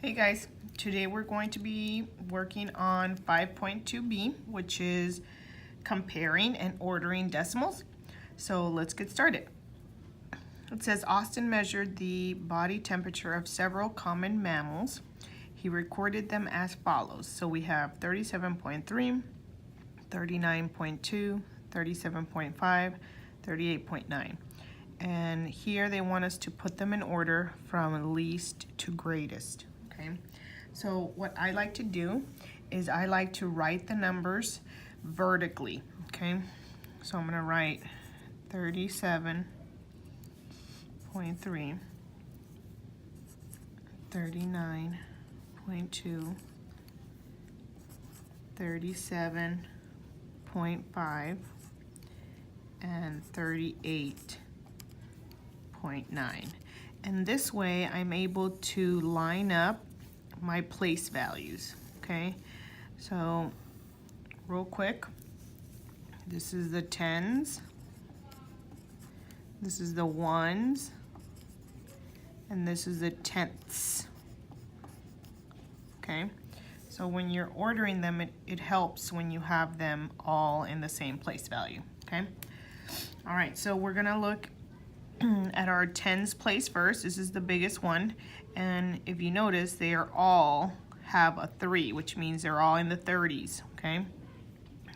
Hey guys, today we're going to be working on 5.2b, which is comparing and ordering decimals. So let's get started. It says Austin measured the body temperature of several common mammals. He recorded them as follows. So we have 37.3, 39.2, 37.5, 38.9. And here they want us to put them in order from least to greatest. Okay, so what I like to do is I like to write the numbers vertically. Okay, so I'm going to write 37.3, 39.2, 37.5, and 38.9. And this way I'm able to line up my place values. Okay, so real quick, this is the tens, this is the ones, and this is the tenths. Okay, so when you're ordering them, it helps when you have them all in the same place value. Okay, all right, so we're gonna look at our tens place first. This is the biggest one, and if you notice, they are all have a 3, which means they're all in the 30s. Okay,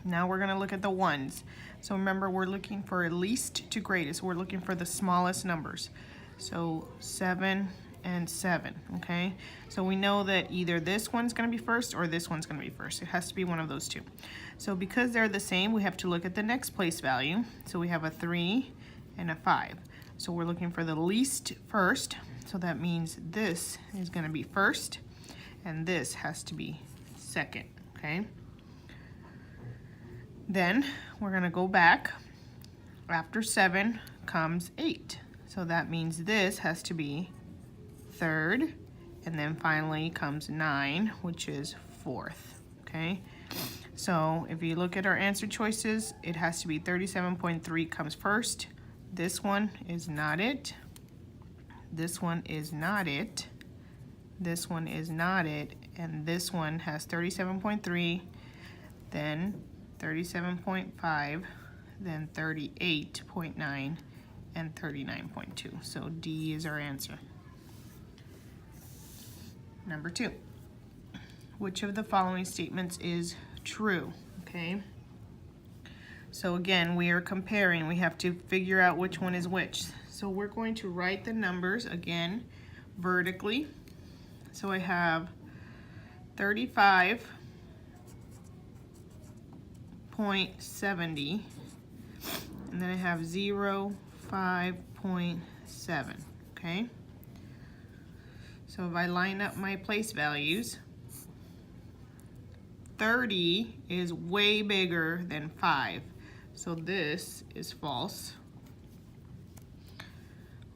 now we're going to look at the ones. So remember, we're looking for least to greatest. We're looking for the smallest numbers. So 7 and 7. Okay, so we know that either this one's going to be first or this one's going to be first. It has to be one of those two. So because they're the same, we have to look at the next place value. So we have a 3 and a 5. So we're looking for the least first, so that means this is going to be first, and this has to be second, okay? Then we're going to go back. After 7 comes 8, so that means this has to be third, and then finally comes 9, which is fourth, okay? So if you look at our answer choices, it has to be 37.3 comes first. This one is not it. This one is not it. This one is not it. And this one has 37.3, then 37.5, then 38.9, and 39.2. So D is our answer. Number 2. Which of the following statements is true? Okay. So again, we are comparing. We have to figure out which one is which. So we're going to write the numbers again vertically. So I have 35.70, and then I have 5.7, okay? So if I line up my place values, 30 is way bigger than 5. So this is false.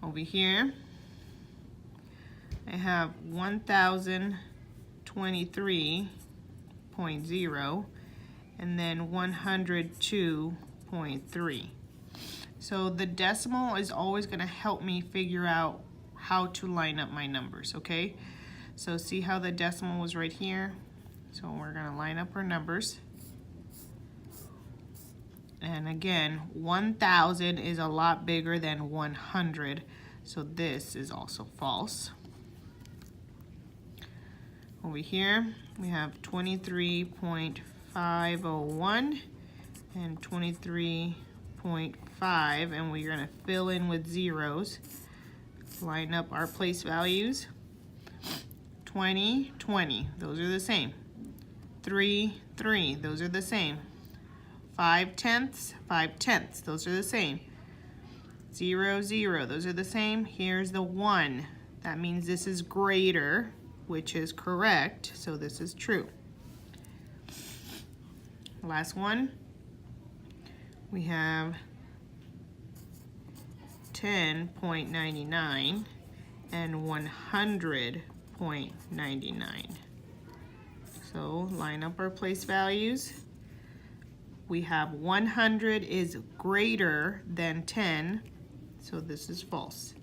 Over here, I have 1023.0 and then 102.3. So the decimal is always going to help me figure out how to line up my numbers, okay? So see how the decimal was right here? So we're going to line up our numbers. And again, 1,000 is a lot bigger than 100, so this is also false. Over here, we have 23.501 and 23.5, and we're going to fill in with zeros. Line up our place values. 20, 20, those are the same. 3, 3, those are the same. 5 tenths, 5 tenths, those are the same. 0, 0, those are the same. Here's the 1. That means this is greater, which is correct, so this is true. Last one, we have 10.99 and 100.99. So line up our place values. We have 100 is greater than 10, so this is false.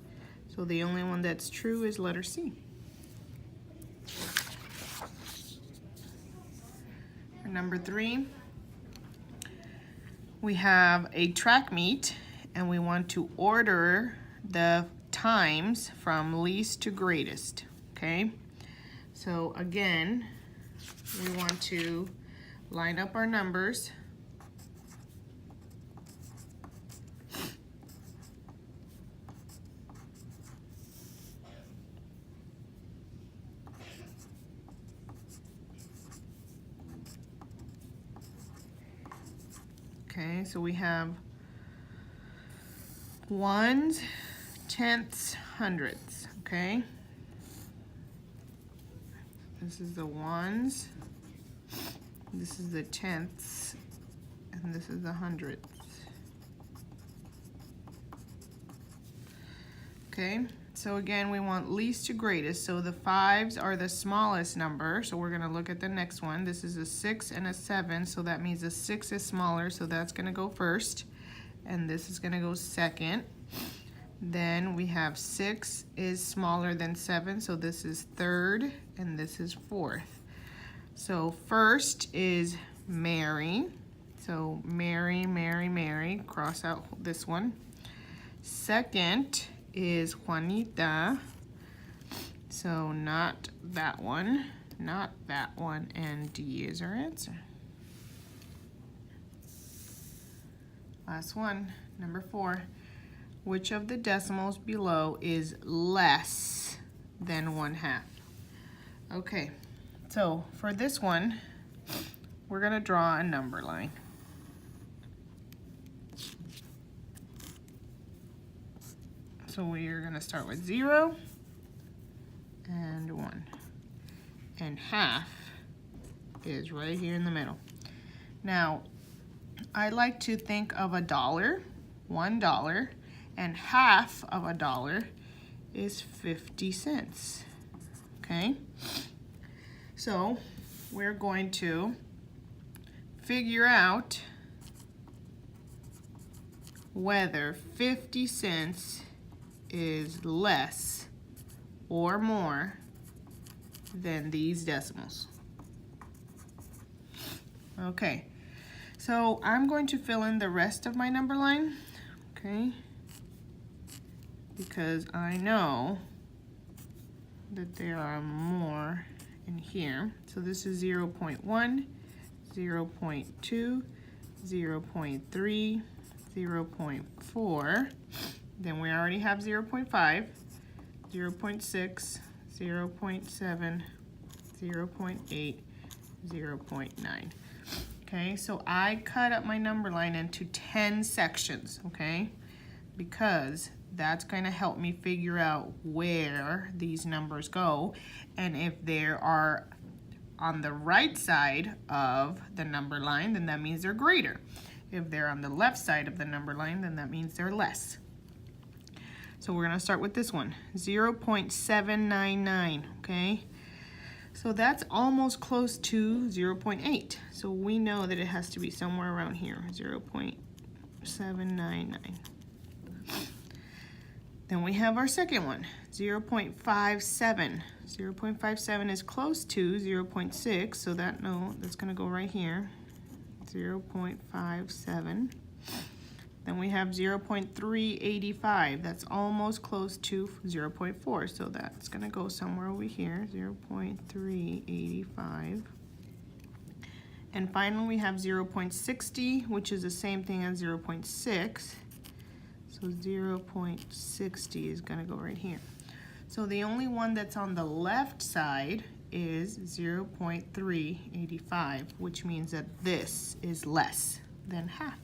So the only one that's true is letter C. Number 3, we have a track meet and we want to order the times from least to greatest, okay? So again, we want to line up our numbers. Okay, so we have ones, tenths, hundredths, okay? This is the ones, this is the tenths, and this is the hundredths. Okay, so again, we want least to greatest. So the 5s are the smallest number, so we're gonna look at the next one. This is a 6 and a 7, so that means a 6 is smaller, so that's gonna go first. And this is gonna go second. Then we have 6 is smaller than 7, so this is third, and this is fourth. So first is Mary. So Mary, Mary, Mary, cross out this one. Second is Juanita. So not that one, not that one, and D is our answer. Last one, number 4. Which of the decimals below is less than 1/2? Okay, so for this one, we're gonna draw a number line. So we are gonna start with 0 and 1. And half is right here in the middle. Now, I like to think of $1, $1, and half of $1 is 50 cents, okay? So we're going to figure out whether 50 cents is less or more than these decimals. Okay, so I'm going to fill in the rest of my number line, okay? Because I know that there are more in here. So this is 0.1, 0.2, 0.3, 0.4. Then we already have 0.5, 0.6, 0.7, 0.8, 0.9. Okay, so I cut up my number line into 10 sections, okay? Because that's going to help me figure out where these numbers go, and if they are on the right side of the number line, then that means they're greater. If they're on the left side of the number line, then that means they're less. So we're going to start with this one, 0.799, okay? So that's almost close to 0.8. So we know that it has to be somewhere around here, 0.799. Then we have our second one, 0.57. 0.57 is close to 0.6, so that's gonna go right here, 0.57. Then we have 0.385, that's almost close to 0.4, so that's gonna go somewhere over here, 0.385. And finally we have 0.60, which is the same thing as 0.6. So 0.60 is gonna go right here. So the only one that's on the left side is 0.385, which means that this is less than half.